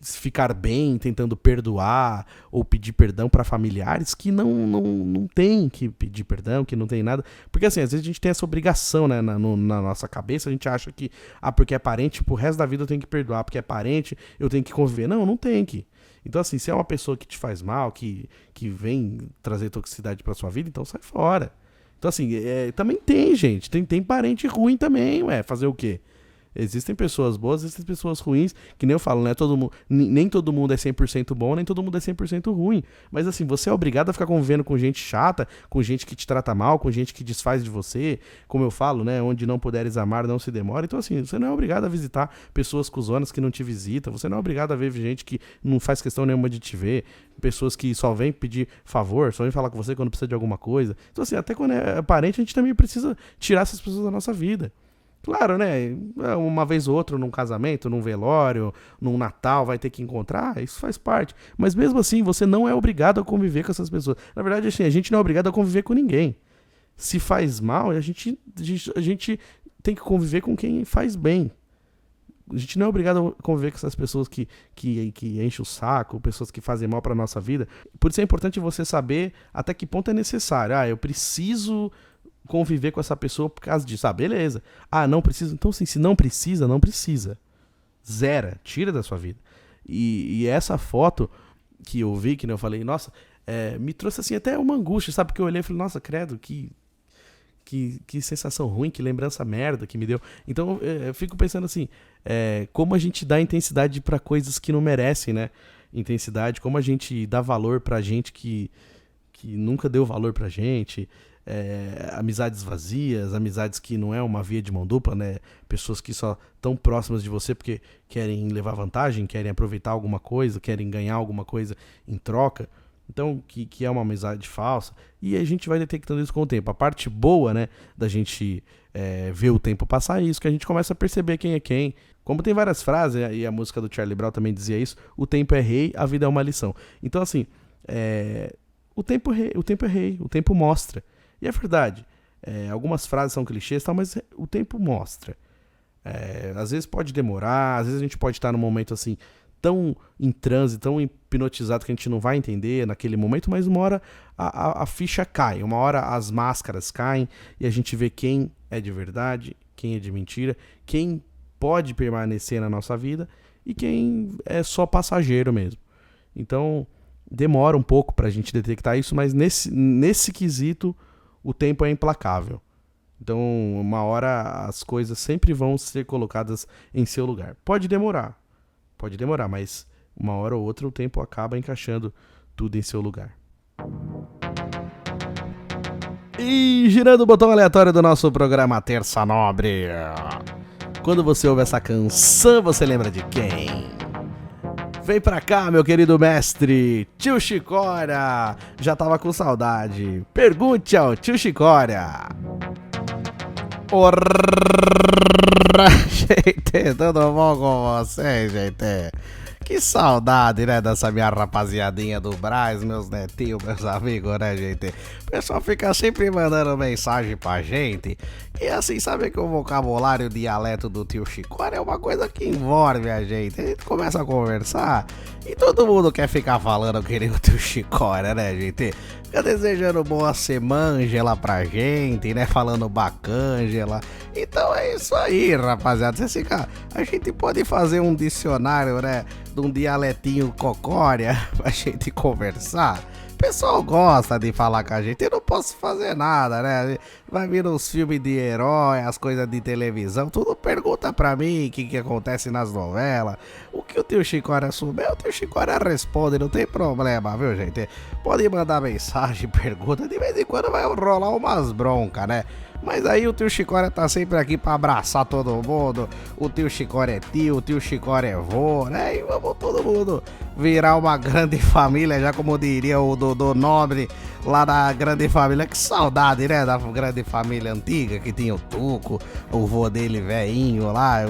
ficar bem, tentando perdoar ou pedir perdão para familiares que não tem que pedir perdão, que não tem nada. Porque assim, às vezes a gente tem essa obrigação, né, na nossa cabeça, a gente acha que, porque é parente, pro resto da vida eu tenho que perdoar, porque é parente, eu tenho que conviver. Não tem que. Então assim, se é uma pessoa que te faz mal, que vem trazer toxicidade pra sua vida, então sai fora. Então assim, também tem gente, tem parente ruim também, fazer o quê? Existem pessoas boas, existem pessoas ruins, que nem eu falo, né? Nem todo mundo é 100% bom, nem todo mundo é 100% ruim. Mas assim, você é obrigado a ficar convivendo com gente chata, com gente que te trata mal, com gente que desfaz de você. Como eu falo, né? Onde não puderes amar, não se demora. Então assim, você não é obrigado a visitar pessoas cuzonas que não te visitam. Você não é obrigado a ver gente que não faz questão nenhuma de te ver. Pessoas que só vêm pedir favor, só vêm falar com você quando precisa de alguma coisa. Então assim, até quando é parente, a gente também precisa tirar essas pessoas da nossa vida. Claro, né? Uma vez ou outra, num casamento, num velório, num Natal, vai ter que encontrar, isso faz parte. Mas mesmo assim, você não é obrigado a conviver com essas pessoas. Na verdade, assim, a gente não é obrigado a conviver com ninguém. Se faz mal, a gente tem que conviver com quem faz bem. A gente não é obrigado a conviver com essas pessoas que enchem o saco, pessoas que fazem mal pra nossa vida. Por isso é importante você saber até que ponto é necessário. Eu preciso conviver com essa pessoa por causa disso. Beleza. Não precisa. Então, assim, se não precisa, não precisa. Zera. Tira da sua vida. E essa foto que eu vi, que eu falei, nossa, me trouxe assim até uma angústia, sabe? Porque eu olhei e falei, nossa, credo, que sensação ruim, que lembrança merda que me deu. Então, eu fico pensando assim, como a gente dá intensidade pra coisas que não merecem, né? Intensidade, como a gente dá valor pra gente que nunca deu valor pra gente. Amizades vazias, amizades que não é uma via de mão dupla, né? Pessoas que só estão próximas de você porque querem levar vantagem, querem aproveitar alguma coisa, querem ganhar alguma coisa em troca. Então, que é uma amizade falsa. E a gente vai detectando isso com o tempo. A parte boa, né, da gente ver o tempo passar é isso, que a gente começa a perceber quem é quem. Como tem várias frases, e a música do Charlie Brown também dizia isso, o tempo é rei, a vida é uma lição. Então, assim, o tempo é rei, o tempo mostra. E é verdade, algumas frases são clichês, tal, mas o tempo mostra. Às vezes pode demorar, às vezes a gente pode estar num momento assim tão em transe, tão hipnotizado que a gente não vai entender naquele momento, mas uma hora a ficha cai, uma hora as máscaras caem e a gente vê quem é de verdade, quem é de mentira, quem pode permanecer na nossa vida e quem é só passageiro mesmo. Então, demora um pouco pra gente detectar isso, mas nesse quesito o tempo é implacável. Então, uma hora as coisas sempre vão ser colocadas em seu lugar. Pode demorar, mas uma hora ou outra o tempo acaba encaixando tudo em seu lugar. E girando o botão aleatório do nosso programa Terça Nobre. Quando você ouve essa canção, você lembra de quem? Vem pra cá, meu querido mestre, tio Chicória. Já tava com saudade. Pergunte ao tio Chicória. Ora, gente, tudo bom com vocês, gente? Que saudade, né, dessa minha rapaziadinha do Brás, meus netinhos, meus amigos, né, gente? O pessoal fica sempre mandando mensagem pra gente. E assim, sabe que o vocabulário, o dialeto do tio Chicória é uma coisa que envolve a gente. A gente começa a conversar e todo mundo quer ficar falando que nem o tio Chicória, né, gente? Fica desejando boa semângela pra gente, né? Falando bacângela. Então é isso aí, rapaziada. A gente pode fazer um dicionário, né? De um dialetinho cocória pra gente conversar. O pessoal gosta de falar com a gente. Eu não posso fazer nada, né? Vai vir os filmes de herói, as coisas de televisão, tudo pergunta pra mim o que acontece nas novelas. O que o tio Chicória souber, o tio Chicória responde, não tem problema, viu, gente? Pode mandar mensagem, pergunta, de vez em quando vai rolar umas broncas, né? Mas aí o tio Chicória tá sempre aqui pra abraçar todo mundo. O tio Chicória é tio, o tio Chicória é vô, né? E vamos todo mundo virar uma grande família, já como diria o Dodô Nobre lá da grande família. Que saudade, né? Da grande família antiga, que tinha o Tuco, o vô dele velhinho lá,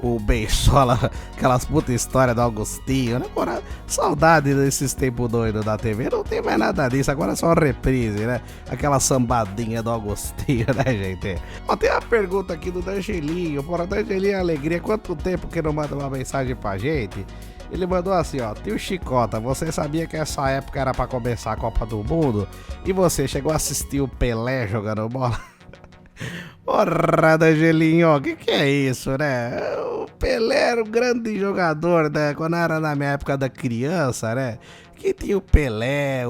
o Beisola, aquelas puta história do Augustinho, né? Porra, saudade desses tempos doidos da TV. Não tem mais nada disso, agora é só reprise, né? Aquela sambadinha do Augustinho, né, gente? Ó, tem uma pergunta aqui do Dangelinho. Porra, Dangelinho Alegria, quanto tempo que não manda uma mensagem pra gente? Ele mandou assim, ó: tio Chicota, você sabia que essa época era pra começar a Copa do Mundo? E você chegou a assistir o Pelé jogando bola? Porra, Dangelinho, o que é isso, né? O Pelé era um grande jogador, né? Quando era na minha época da criança, né? Que tinha o Pelé,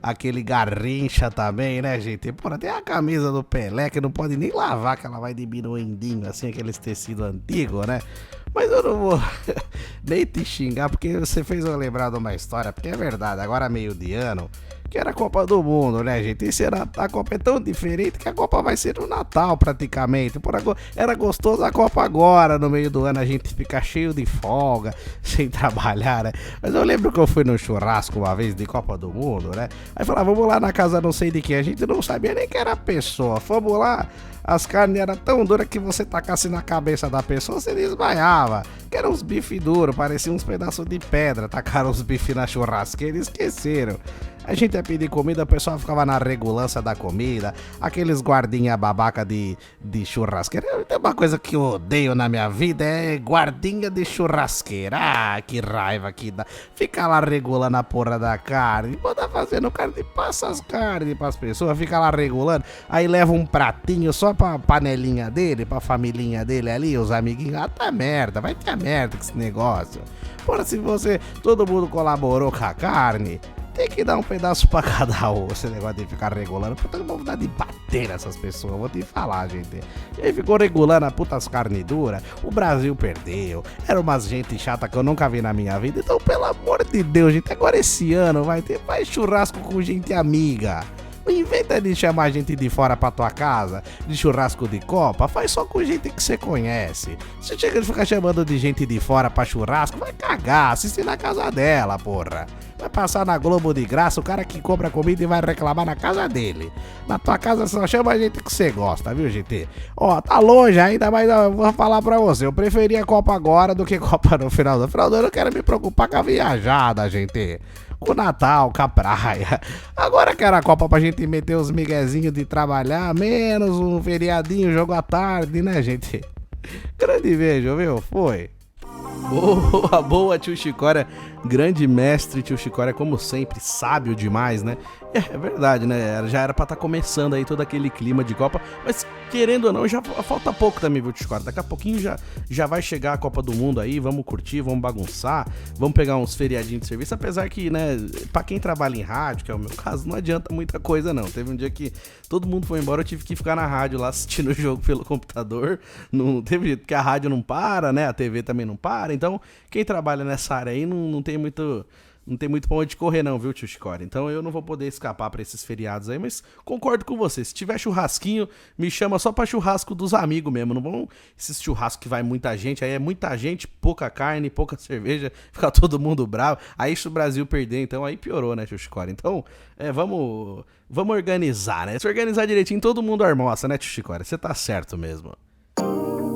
aquele Garrincha também, né, gente? Porra, tem a camisa do Pelé que não pode nem lavar, que ela vai diminuindo assim, aqueles tecidos antigos, né? Mas eu não vou nem te xingar, porque você fez eu lembrar de uma história, porque é verdade, agora meio de ano, que era a Copa do Mundo, né, gente? A Copa é tão diferente que a Copa vai ser no Natal, praticamente. Era gostoso a Copa agora, no meio do ano, a gente fica cheio de folga, sem trabalhar, né? Mas eu lembro que eu fui no churrasco uma vez de Copa do Mundo, né? Aí falava, vamos lá na casa não sei de quem, a gente não sabia nem que era a pessoa. Fomos lá, as carnes eram tão duras que você tacasse na cabeça da pessoa, você desmaiava. Que eram uns bifes duros, pareciam uns pedaços de pedra. Tacaram os bifes na churrasqueira e esqueceram. A gente ia pedir comida, o pessoal ficava na regulância da comida. Aqueles guardinha babaca de churrasqueira. Tem uma coisa que eu odeio na minha vida, é guardinha de churrasqueira. Ah, que raiva que dá. Fica lá regulando a porra da carne. Manda fazendo carne, passa as carnes pras pessoas. Fica lá regulando. Aí leva um pratinho só pra panelinha dele, pra familhinha dele ali, os amiguinhos. Ah, tá merda, vai ter merda com esse negócio. Porra, se todo mundo colaborou com a carne, tem que dar um pedaço pra cada um. Esse negócio de ficar regulando. Puta, não vou dar de bater nessas pessoas. Vou te falar, gente. E aí ficou regulando a putas carne dura. O Brasil perdeu. Era umas gente chata que eu nunca vi na minha vida. Então, pelo amor de Deus, gente. Agora esse ano vai ter mais churrasco com gente amiga. Não inventa de chamar gente de fora pra tua casa, de churrasco de Copa, faz só com gente que você conhece. Se chega de ficar chamando de gente de fora pra churrasco, vai cagar, assistir na casa dela, porra. Vai passar na Globo de graça, o cara que compra comida e vai reclamar na casa dele. Na tua casa só chama a gente que você gosta, viu, gente? Ó, tá longe ainda, mas eu vou falar pra você, eu preferia Copa agora do que Copa no final do ano. Eu não quero me preocupar com a viajada, gente. Com o Natal, com a praia. Agora que era a Copa pra gente meter os miguezinhos de trabalhar, menos um feriadinho, jogo à tarde, né, gente? Grande beijo, viu? Foi. Boa, boa, tio Chicória, grande mestre, tio Chicória, como sempre, sábio demais, né? É verdade, né? Já era pra estar começando aí todo aquele clima de Copa, mas querendo ou não, já falta pouco também, viu, tio Chicória? Daqui a pouquinho já vai chegar a Copa do Mundo aí, vamos curtir, vamos bagunçar, vamos pegar uns feriadinhos de serviço, apesar que, né, pra quem trabalha em rádio, que é o meu caso, não adianta muita coisa não. Teve um dia que todo mundo foi embora, eu tive que ficar na rádio lá assistindo o jogo pelo computador, não teve jeito, porque a rádio não para, né? A TV também não para, então quem trabalha nessa área aí não tem muito pra onde correr não, viu, tio Chicória? Então eu não vou poder escapar pra esses feriados aí, mas concordo com você. Se tiver churrasquinho, me chama só pra churrasco dos amigos mesmo. Não vão esses churrascos que vai muita gente, aí é muita gente, pouca carne, pouca cerveja, fica todo mundo bravo. Aí se o Brasil perder, então aí piorou, né, tio Chicória? Então, vamos organizar, né? Se organizar direitinho, todo mundo almoça, né, tio Chicória? Você tá certo mesmo.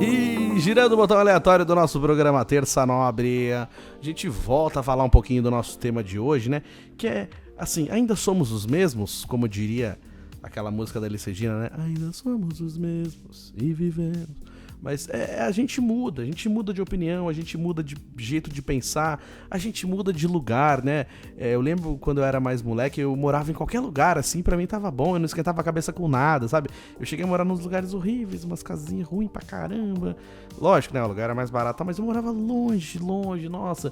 E girando o botão aleatório do nosso programa Terça Nobre, a gente volta a falar um pouquinho do nosso tema de hoje, né? Que é, assim, ainda somos os mesmos, como diria aquela música da Elis Regina, né? Ainda somos os mesmos e vivemos. Mas a gente muda de opinião, a gente muda de jeito de pensar, a gente muda de lugar, né? Eu lembro quando eu era mais moleque, eu morava em qualquer lugar, assim, pra mim tava bom, eu não esquentava a cabeça com nada, sabe? Eu cheguei a morar nos lugares horríveis, umas casinhas ruins pra caramba. Lógico, né? O lugar era mais barato, mas eu morava longe, nossa.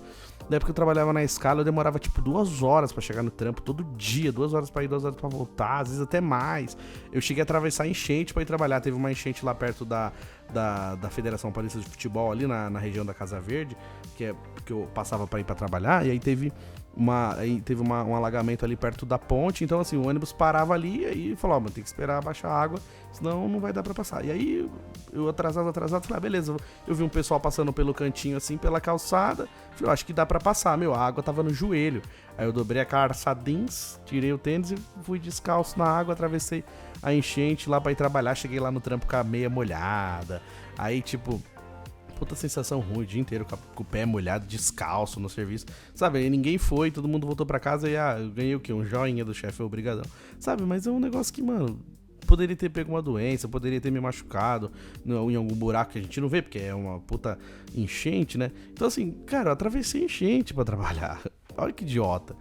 Na época que eu trabalhava na escala, eu demorava tipo 2 horas pra chegar no trampo, todo dia, 2 horas pra ir, 2 horas pra voltar, às vezes até mais. Eu cheguei a atravessar enchente pra ir trabalhar, teve uma enchente lá perto da Federação Paulista de Futebol, ali na região da Casa Verde, que eu passava pra ir pra trabalhar, e aí teve um alagamento ali perto da ponte, então assim, o ônibus parava ali, e aí falou, tem que esperar baixar a água, senão não vai dar pra passar. E aí, eu atrasado, falei, beleza, eu vi um pessoal passando pelo cantinho assim, pela calçada, falei, acho que dá pra passar, a água tava no joelho. Aí eu dobrei a calçadins, tirei o tênis e fui descalço na água, atravessei a enchente lá pra ir trabalhar, cheguei lá no trampo com a meia molhada, aí tipo, puta sensação ruim o dia inteiro com o pé molhado, descalço no serviço, sabe, aí ninguém foi, todo mundo voltou pra casa e eu ganhei o quê? Um joinha do chefe, obrigadão, sabe, mas é um negócio que, mano, poderia ter pego uma doença, poderia ter me machucado em algum buraco que a gente não vê, porque é uma puta enchente, né, então assim, cara, eu atravessei enchente pra trabalhar, olha que idiota.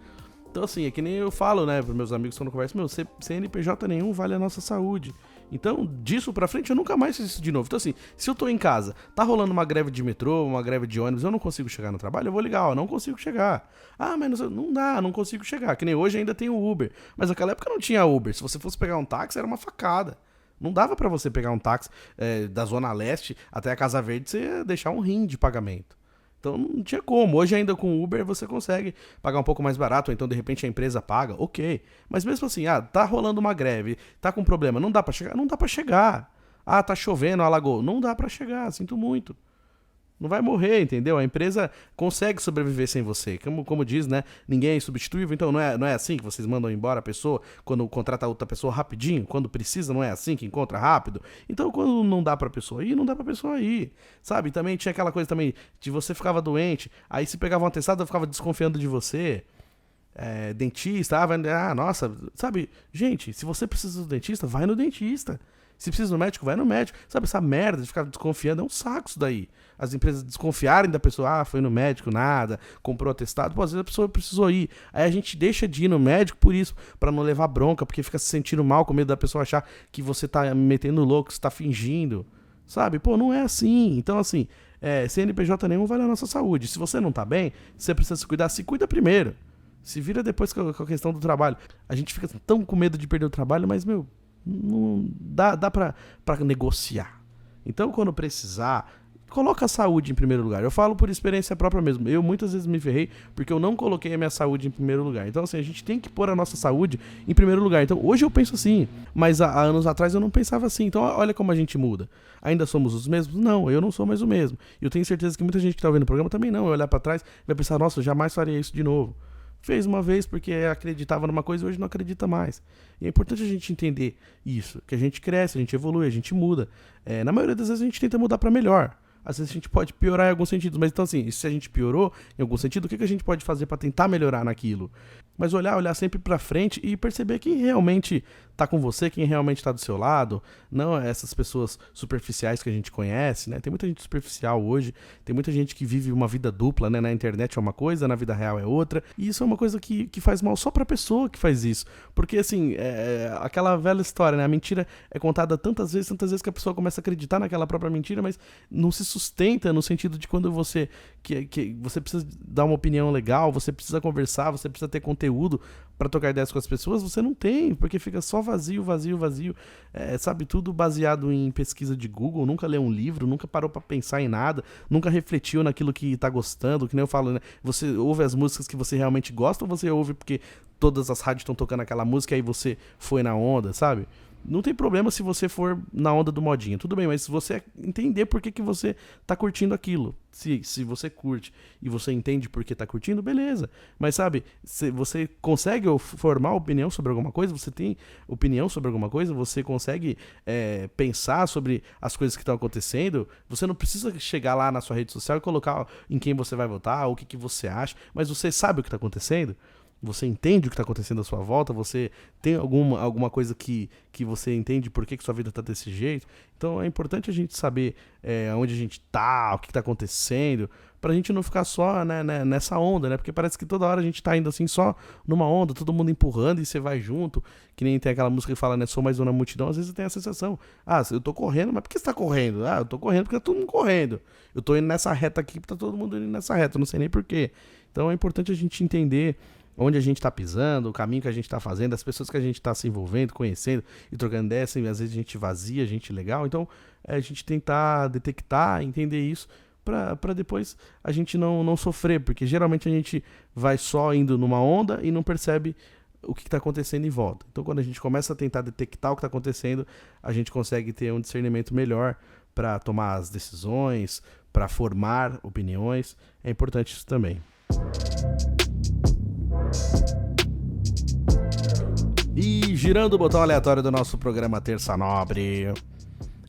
Então assim, é que nem eu falo, né, pros meus amigos quando eu converso, CNPJ nenhum vale a nossa saúde. Então, disso pra frente, eu nunca mais fiz isso de novo. Então assim, se eu tô em casa, tá rolando uma greve de metrô, uma greve de ônibus, eu não consigo chegar no trabalho, eu vou ligar, não consigo chegar. Mas não dá, não consigo chegar. Que nem hoje ainda tem o Uber. Mas naquela época não tinha Uber. Se você fosse pegar um táxi, era uma facada. Não dava pra você pegar um táxi da Zona Leste até a Casa Verde, você ia deixar um rim de pagamento. Então não tinha como. Hoje ainda com o Uber você consegue pagar um pouco mais barato, ou então de repente a empresa paga, ok. Mas mesmo assim, tá rolando uma greve, tá com problema, não dá pra chegar? Não dá pra chegar. Tá chovendo, alagou. Não dá pra chegar, sinto muito. Não vai morrer, entendeu? A empresa consegue sobreviver sem você. Como diz, né? Ninguém é insubstituível. Então não é assim que vocês mandam embora a pessoa quando contrata outra pessoa rapidinho? Quando precisa, não é assim que encontra rápido? Então quando não dá pra pessoa ir, não dá pra pessoa ir. Sabe? Também tinha aquela coisa também de você ficava doente, aí se pegava um atestado, eu ficava desconfiando de você. Dentista, nossa, sabe? Gente, se você precisa do dentista, vai no dentista. Se precisa do médico, vai no médico. Sabe, essa merda de ficar desconfiando é um saco isso daí. As empresas desconfiarem da pessoa, foi no médico, nada, comprou atestado. Às vezes a pessoa precisou ir. Aí a gente deixa de ir no médico por isso, pra não levar bronca, porque fica se sentindo mal com medo da pessoa achar que você tá metendo louco, que você tá fingindo. Sabe? Não é assim. Então, assim, CNPJ nenhum vale a nossa saúde. Se você não tá bem, você precisa se cuidar, se cuida primeiro. Se vira depois com a questão do trabalho. A gente fica tão com medo de perder o trabalho, mas, não dá pra negociar. Então, quando precisar, coloca a saúde em primeiro lugar. Eu falo por experiência própria mesmo. Eu muitas vezes me ferrei porque eu não coloquei a minha saúde em primeiro lugar. Então, assim, a gente tem que pôr a nossa saúde em primeiro lugar. Então, hoje eu penso assim, mas há anos atrás eu não pensava assim. Então, olha como a gente muda. Ainda somos os mesmos? Não, eu não sou mais o mesmo. E eu tenho certeza que muita gente que tá ouvindo o programa também não. Vai olhar pra trás e vai pensar, nossa, eu jamais faria isso de novo. Fez uma vez porque acreditava numa coisa e hoje não acredita mais. E é importante a gente entender isso, que a gente cresce, a gente evolui, a gente muda. Na maioria das vezes a gente tenta mudar pra melhor. Às vezes a gente pode piorar em alguns sentidos, mas então assim, se a gente piorou em algum sentido, o que a gente pode fazer pra tentar melhorar naquilo? mas olhar sempre pra frente e perceber quem realmente tá com você, quem realmente tá do seu lado, não essas pessoas superficiais que a gente conhece, né? Tem muita gente superficial hoje, tem muita gente que vive uma vida dupla, né? Na internet é uma coisa, na vida real é outra, e isso é uma coisa que faz mal só pra pessoa que faz isso, porque assim, aquela velha história, né? A mentira é contada tantas vezes que a pessoa começa a acreditar naquela própria mentira, mas não se sustenta no sentido de quando você que você precisa dar uma opinião legal, você precisa conversar, você precisa ter conteúdo pra trocar ideias com as pessoas, você não tem, porque fica só vazio, sabe, tudo baseado em pesquisa de Google, nunca leu um livro, nunca parou pra pensar em nada, nunca refletiu naquilo que tá gostando, que nem eu falo, né, você ouve as músicas que você realmente gosta ou você ouve porque todas as rádios estão tocando aquela música e aí você foi na onda, sabe? Não tem problema se você for na onda do modinho, tudo bem, mas se você entender por que você tá curtindo aquilo, se você curte e você entende por que tá curtindo, beleza. Mas sabe, se você consegue formar opinião sobre alguma coisa, você tem opinião sobre alguma coisa, você consegue pensar sobre as coisas que estão acontecendo, você não precisa chegar lá na sua rede social e colocar em quem você vai votar, o que você acha, mas você sabe o que tá acontecendo? Você entende o que está acontecendo à sua volta? Você tem alguma coisa que você entende por que sua vida está desse jeito? Então é importante a gente saber onde a gente está, o que está acontecendo, pra gente não ficar só nessa onda, né? Porque parece que toda hora a gente tá indo assim só numa onda, todo mundo empurrando e você vai junto, que nem tem aquela música que fala, né? Sou mais uma multidão, às vezes tem a sensação, eu tô correndo, mas por que você tá correndo? Eu tô correndo porque tá todo mundo correndo. Eu tô indo nessa reta aqui porque tá todo mundo indo nessa reta, eu não sei nem por quê. Então é importante a gente entender onde a gente tá pisando, o caminho que a gente tá fazendo, as pessoas que a gente tá se envolvendo, conhecendo e trocando ideias, assim, às vezes a gente vazia, gente legal. Então, a gente tentar detectar, entender isso, pra depois a gente não sofrer, porque geralmente a gente vai só indo numa onda e não percebe o que tá acontecendo em volta. Então, quando a gente começa a tentar detectar o que tá acontecendo, a gente consegue ter um discernimento melhor para tomar as decisões, para formar opiniões. É importante isso também. E girando o botão aleatório do nosso programa Terça Nobre,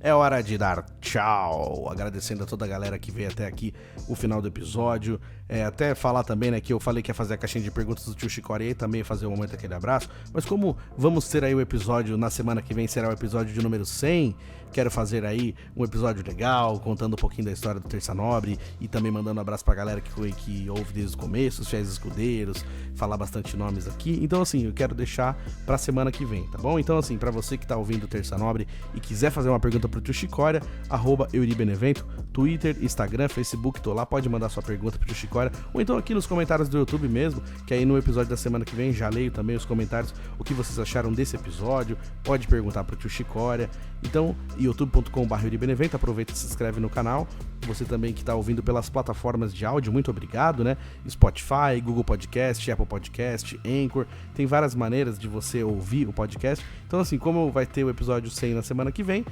é hora de dar tchau, agradecendo a toda a galera que veio até aqui o final do episódio. Até falar também, né, que eu falei que ia fazer a caixinha de perguntas do tio Chicoria e também fazer um momento aquele abraço, mas como vamos ter aí o episódio, na semana que vem será o episódio de número 100, quero fazer aí um episódio legal, contando um pouquinho da história do Terça Nobre e também mandando um abraço pra galera que ouve desde o começo, os fiéis escudeiros, falar bastante nomes aqui. Então assim, eu quero deixar pra semana que vem, tá bom? Então assim, pra você que tá ouvindo o Terça Nobre e quiser fazer uma pergunta pro tio Chicória, @euribenevento, Twitter, Instagram, Facebook, tô lá, pode mandar sua pergunta pro tio Chicória, ou então aqui nos comentários do YouTube mesmo, que aí no episódio da semana que vem já leio também os comentários, o que vocês acharam desse episódio, pode perguntar pro tio Chicória. Então, youtube.com/euribenevento, aproveita e se inscreve no canal. Você também que está ouvindo pelas plataformas de áudio, muito obrigado, né? Spotify, Google Podcast, Apple Podcast, Anchor, tem várias maneiras de você ouvir o podcast. Então assim, como vai ter o episódio 100 na semana que vem,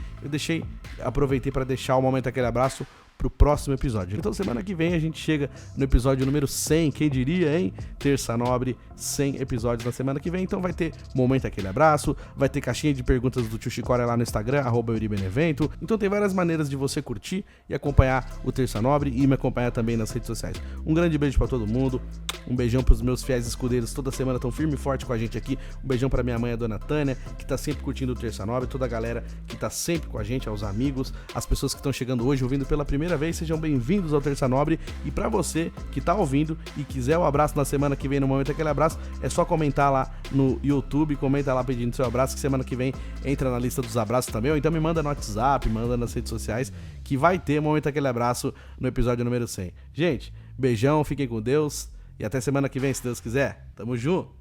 aproveitei para deixar o momento aquele abraço pro próximo episódio. Então semana que vem a gente chega no episódio número 100, quem diria, hein? Terça Nobre, 100 episódios na semana que vem, então vai ter momento aquele abraço, vai ter caixinha de perguntas do tio Chicória lá no Instagram, @euribenevento. Então tem várias maneiras de você curtir e acompanhar o Terça Nobre e me acompanhar também nas redes sociais. Um grande beijo pra todo mundo, um beijão pros meus fiéis escudeiros, toda semana tão firme e forte com a gente aqui, um beijão pra minha mãe, a dona Tânia, que tá sempre curtindo o Terça Nobre, toda a galera que tá sempre com a gente, aos amigos, as pessoas que estão chegando hoje, ouvindo pela primeira vez, sejam bem-vindos ao Terça Nobre. E pra você que tá ouvindo e quiser o abraço na semana que vem, no momento aquele abraço, é só comentar lá no YouTube, comenta lá pedindo seu abraço, que semana que vem entra na lista dos abraços também, ou então me manda no WhatsApp, manda nas redes sociais, que vai ter momento aquele abraço no episódio número 100. Gente, beijão, fiquem com Deus e até semana que vem, se Deus quiser. Tamo junto!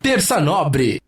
Terça Nobre.